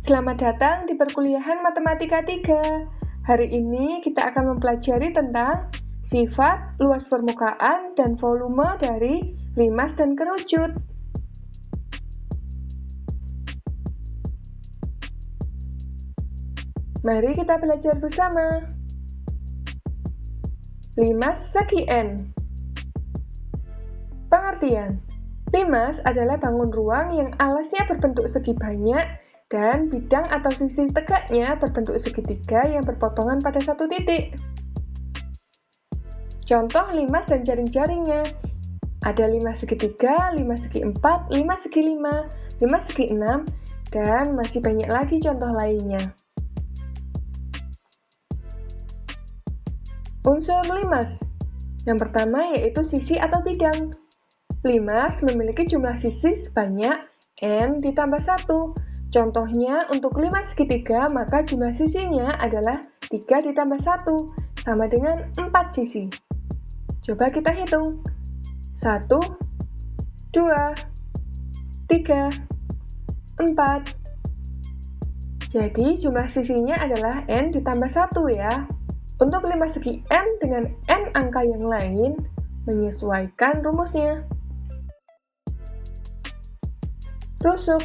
Selamat datang di perkuliahan Matematika 3. Hari ini kita akan mempelajari tentang sifat, luas permukaan, dan volume dari limas dan kerucut. Mari kita belajar bersama. Limas segi N. Pengertian. Limas adalah bangun ruang yang alasnya berbentuk segi banyak dan bidang atau sisi tegaknya berbentuk segitiga yang berpotongan pada satu titik. Contoh limas dan jaring-jaringnya. Ada limas segitiga, limas segi 4, limas segi 5, limas segi 6, dan masih banyak lagi contoh lainnya. Unsur limas. Yang pertama yaitu sisi atau bidang. Limas memiliki jumlah sisi sebanyak N ditambah 1. Contohnya, untuk limas segitiga, maka jumlah sisinya adalah 3 ditambah 1, sama dengan 4 sisi. Coba kita hitung. 1, 2, 3, 4. Jadi, jumlah sisinya adalah N ditambah 1 ya. Untuk limas segi N dengan N angka yang lain, menyesuaikan rumusnya. Rusuk.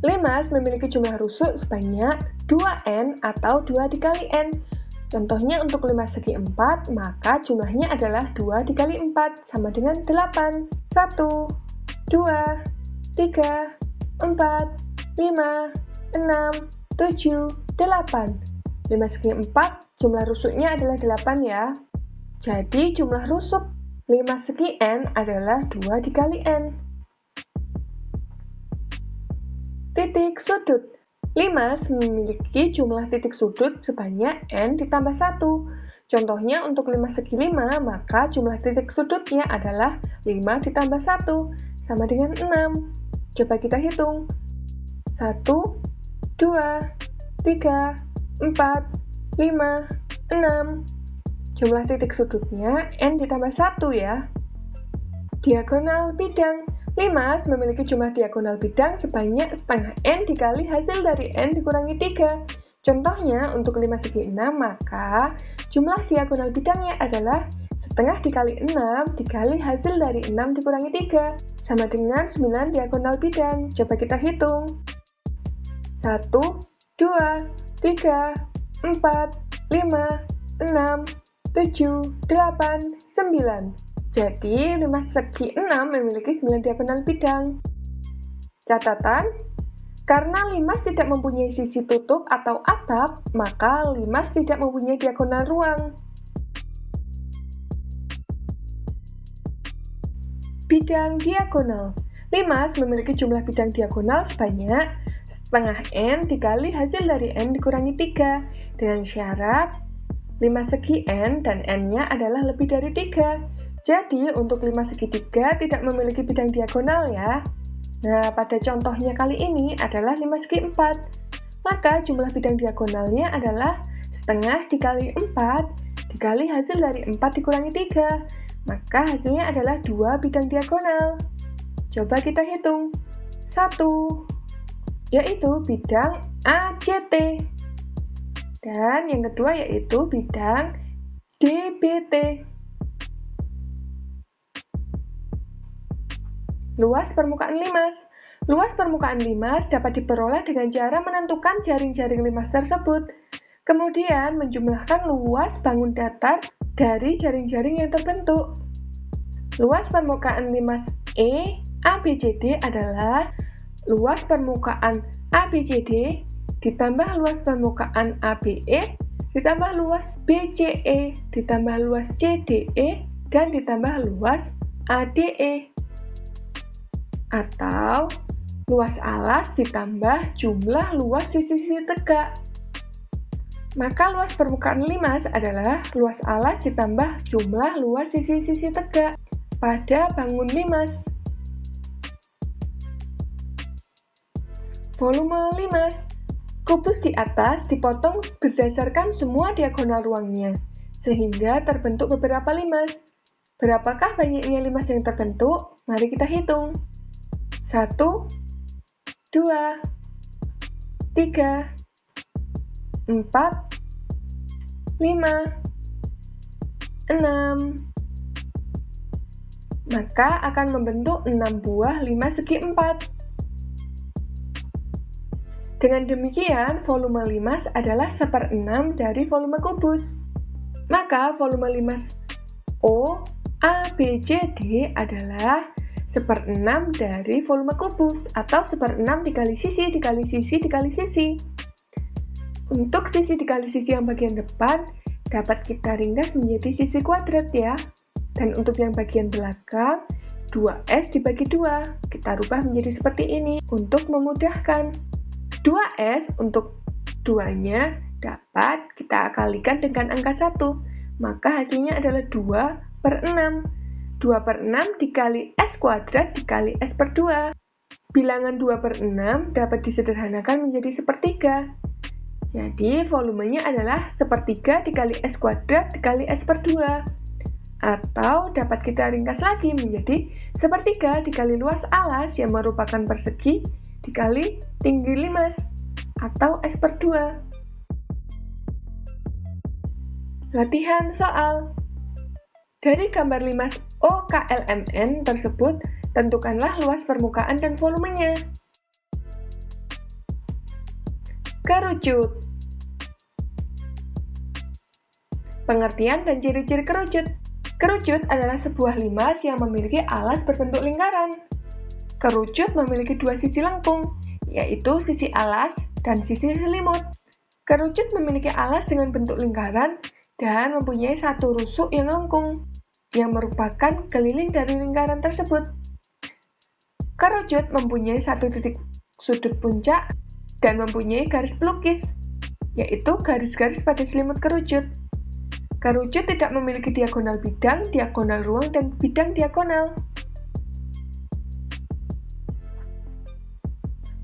Limas memiliki jumlah rusuk sebanyak 2N atau 2 dikali N. Contohnya untuk limas segi 4, maka jumlahnya adalah 2 dikali 4, sama dengan 8. 1, 2, 3, 4, 5, 6, 7, 8. Limas segi 4, jumlah rusuknya adalah 8 ya. Jadi jumlah rusuk limas segi N adalah 2 dikali N. Titik sudut. Limas memiliki jumlah titik sudut sebanyak N ditambah 1. Contohnya untuk limas segi 5, maka jumlah titik sudutnya adalah 5 ditambah 1, sama dengan 6. Coba kita hitung. 1, 2, 3, 4, 5, 6. Jumlah titik sudutnya N ditambah 1 ya. Diagonal bidang. Limas memiliki jumlah diagonal bidang sebanyak setengah N dikali hasil dari N dikurangi 3. Contohnya, untuk limas segi 6, maka jumlah diagonal bidangnya adalah setengah dikali 6 dikali hasil dari 6 dikurangi 3, sama dengan 9 diagonal bidang. Coba kita hitung. 1, 2, 3, 4, 5, 6, 7, 8, 9. Jadi, limas segi 6 memiliki 9 diagonal bidang. Catatan, karena limas tidak mempunyai sisi tutup atau atap, maka limas tidak mempunyai diagonal ruang. Bidang diagonal. Limas memiliki jumlah bidang diagonal sebanyak setengah N dikali hasil dari N dikurangi 3, dengan syarat limas segi N dan N-nya adalah lebih dari 3. Jadi, untuk limas segitiga tidak memiliki bidang diagonal ya. Nah, pada contohnya kali ini adalah limas segi 4. Maka jumlah bidang diagonalnya adalah setengah dikali 4 dikali hasil dari 4 dikurangi 3. Maka hasilnya adalah 2 bidang diagonal. Coba kita hitung. 1, yaitu bidang ACT. Dan yang kedua yaitu bidang DBT. Luas permukaan limas. Luas permukaan limas dapat diperoleh dengan cara menentukan jaring-jaring limas tersebut, kemudian menjumlahkan luas bangun datar dari jaring-jaring yang terbentuk. Luas permukaan limas ABCD adalah luas permukaan ABCD ditambah luas permukaan ABE ditambah luas BCE ditambah luas CDE dan ditambah luas ADE. Atau luas alas ditambah jumlah luas sisi-sisi tegak. Maka luas permukaan limas adalah luas alas ditambah jumlah luas sisi-sisi tegak pada bangun limas. Volume limas. Kubus di atas dipotong berdasarkan semua diagonal ruangnya, sehingga terbentuk beberapa limas. Berapakah banyaknya limas yang terbentuk? Mari kita hitung. 1, 2, 3, 4, 5, 6. Maka akan membentuk 6 buah 5 segi 4. Dengan demikian, volume limas adalah 1/6 dari volume kubus. Maka volume limas O, A, B, C, D adalah 1/6 dari volume kubus, atau 1/6 dikali sisi, dikali sisi, dikali sisi. Untuk sisi dikali sisi yang bagian depan, dapat kita ringkas menjadi sisi kuadrat ya. Dan untuk yang bagian belakang, 2S dibagi 2. Kita rubah menjadi seperti ini untuk memudahkan. 2S untuk 2-nya dapat kita kalikan dengan angka 1. Maka hasilnya adalah 2/6. 2/6 dikali S kuadrat dikali S per 2. Bilangan 2/6 dapat disederhanakan menjadi sepertiga. Jadi volumenya adalah sepertiga dikali S kuadrat dikali S per 2. Atau dapat kita ringkas lagi menjadi sepertiga dikali luas alas yang merupakan persegi dikali tinggi limas, atau S per 2. Latihan soal. Dari gambar limas OKLMN tersebut, tentukanlah luas permukaan dan volumenya. Kerucut. Pengertian dan ciri-ciri kerucut. Kerucut adalah sebuah limas yang memiliki alas berbentuk lingkaran. Kerucut memiliki dua sisi lengkung, yaitu sisi alas dan sisi selimut. Kerucut memiliki alas dengan bentuk lingkaran dan mempunyai satu rusuk yang lengkung, yang merupakan keliling dari lingkaran tersebut. Kerucut mempunyai satu titik sudut puncak dan mempunyai garis pelukis, yaitu garis-garis pada selimut kerucut. Kerucut tidak memiliki diagonal bidang, diagonal ruang, dan bidang diagonal.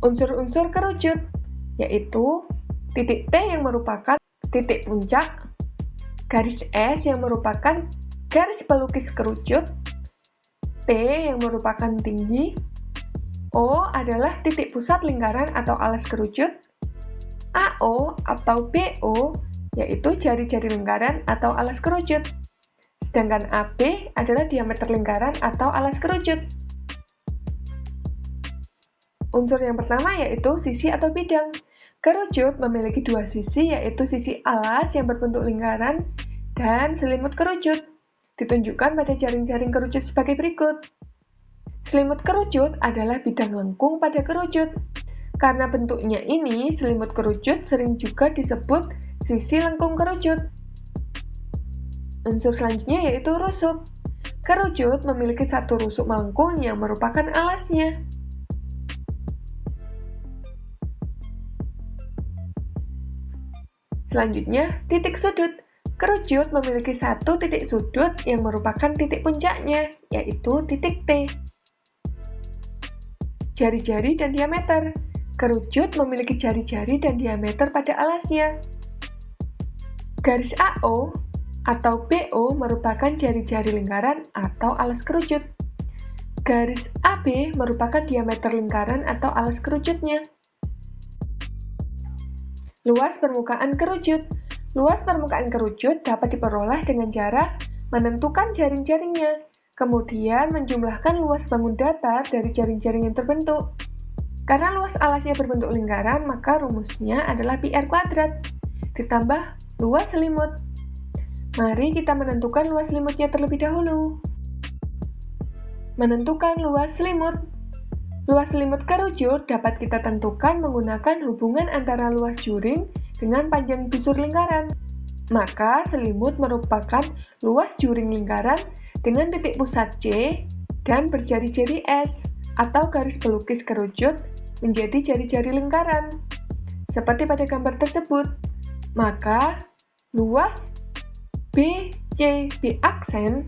Unsur-unsur kerucut, yaitu titik T yang merupakan titik puncak, garis S yang merupakan garis pelukis kerucut, P yang merupakan tinggi, O adalah titik pusat lingkaran atau alas kerucut, AO atau BO yaitu jari-jari lingkaran atau alas kerucut, sedangkan AB adalah diameter lingkaran atau alas kerucut. Unsur yang pertama yaitu sisi atau bidang. Kerucut memiliki dua sisi, yaitu sisi alas yang berbentuk lingkaran dan selimut kerucut. Ditunjukkan pada jaring-jaring kerucut sebagai berikut. Selimut kerucut adalah bidang lengkung pada kerucut. Karena bentuknya ini, selimut kerucut sering juga disebut sisi lengkung kerucut. Unsur selanjutnya yaitu rusuk. Kerucut memiliki satu rusuk melengkung yang merupakan alasnya. Selanjutnya, titik sudut. Kerucut memiliki satu titik sudut yang merupakan titik puncaknya, yaitu titik T. Jari-jari dan diameter. Kerucut memiliki jari-jari dan diameter pada alasnya. Garis AO atau BO merupakan jari-jari lingkaran atau alas kerucut. Garis AB merupakan diameter lingkaran atau alas kerucutnya. Luas permukaan kerucut. Luas permukaan kerucut dapat diperoleh dengan cara menentukan jaring-jaringnya, kemudian menjumlahkan luas bangun datar dari jaring-jaring yang terbentuk. Karena luas alasnya berbentuk lingkaran, maka rumusnya adalah PR kuadrat ditambah luas selimut. Mari kita menentukan luas selimutnya terlebih dahulu. Menentukan luas selimut. Luas selimut kerucut dapat kita tentukan menggunakan hubungan antara luas juring dengan panjang busur lingkaran. Maka selimut merupakan luas juring lingkaran dengan titik pusat C dan berjari-jari S atau garis pelukis kerucut menjadi jari-jari lingkaran. Seperti pada gambar tersebut. Maka luas BCB aksen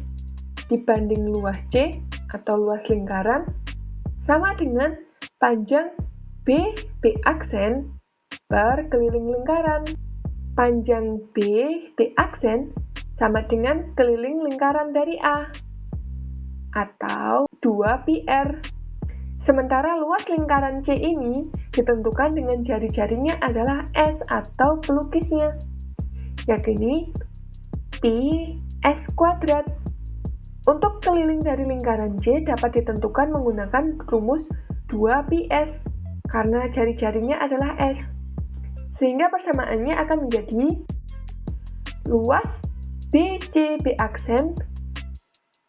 dibanding luas C atau luas lingkaran sama dengan panjang B aksen per keliling lingkaran. Panjang B aksen sama dengan keliling lingkaran dari A atau 2 PR. Sementara luas lingkaran C ini ditentukan dengan jari-jarinya adalah S atau pelukisnya, yakni pi S kuadrat. Untuk keliling dari lingkaran C dapat ditentukan menggunakan rumus 2πs, karena jari-jarinya adalah S. Sehingga persamaannya akan menjadi luas BCB aksen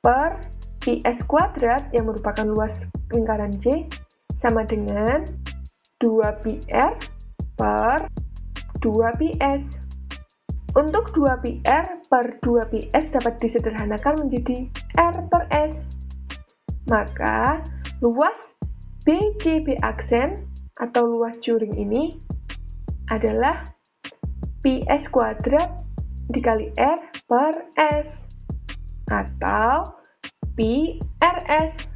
per πs kuadrat yang merupakan luas lingkaran C sama dengan 2πr per 2πs. Untuk 2πr per 2πs dapat disederhanakan menjadi R per S. Maka luas BCB aksen atau luas juring ini adalah πs kuadrat dikali R per S atau πRS.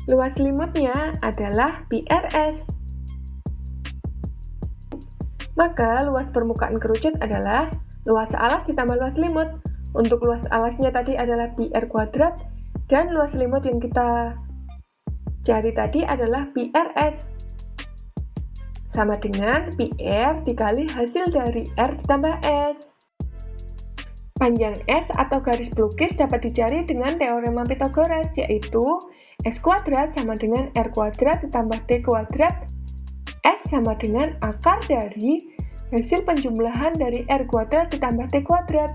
Luas limutnya adalah πRS. Maka luas permukaan kerucut adalah luas alas ditambah luas limut. Untuk luas alasnya tadi adalah πr kuadrat dan luas limut yang kita cari tadi adalah πRS. Sama dengan PR dikali hasil dari R ditambah S. Panjang S atau garis pelukis dapat dicari dengan teorema Pythagoras, yaitu S kuadrat sama dengan R kuadrat ditambah T kuadrat. S sama dengan akar dari hasil penjumlahan dari R kuadrat ditambah T kuadrat.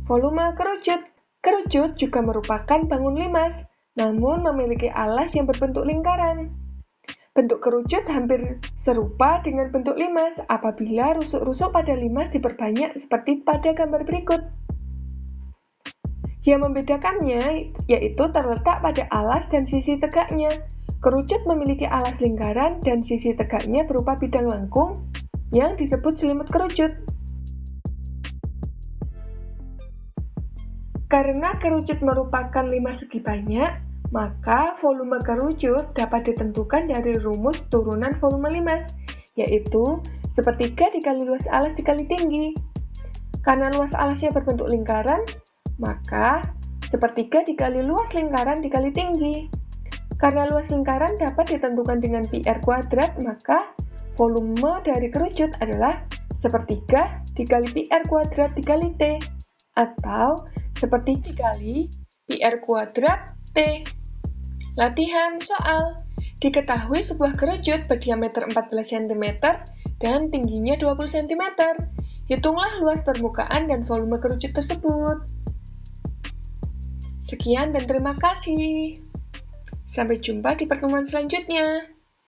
Volume kerucut. Kerucut juga merupakan bangun limas, namun memiliki alas yang berbentuk lingkaran. Bentuk kerucut hampir serupa dengan bentuk limas apabila rusuk-rusuk pada limas diperbanyak seperti pada gambar berikut. Yang membedakannya yaitu terletak pada alas dan sisi tegaknya. Kerucut memiliki alas lingkaran dan sisi tegaknya berupa bidang lengkung yang disebut selimut kerucut. Karena kerucut merupakan limas segi banyak, maka volume kerucut dapat ditentukan dari rumus turunan volume limas, yaitu sepertiga dikali luas alas dikali tinggi. Karena luas alasnya berbentuk lingkaran, maka sepertiga dikali luas lingkaran dikali tinggi. Karena luas lingkaran dapat ditentukan dengan πr kuadrat, maka volume dari kerucut adalah sepertiga dikali πr kuadrat dikali T, atau sepertiga dikali πr kuadrat T. Latihan soal. Diketahui sebuah kerucut berdiameter 14 cm dan tingginya 20 cm. Hitunglah luas permukaan dan volume kerucut tersebut. Sekian dan terima kasih. Sampai jumpa di pertemuan selanjutnya.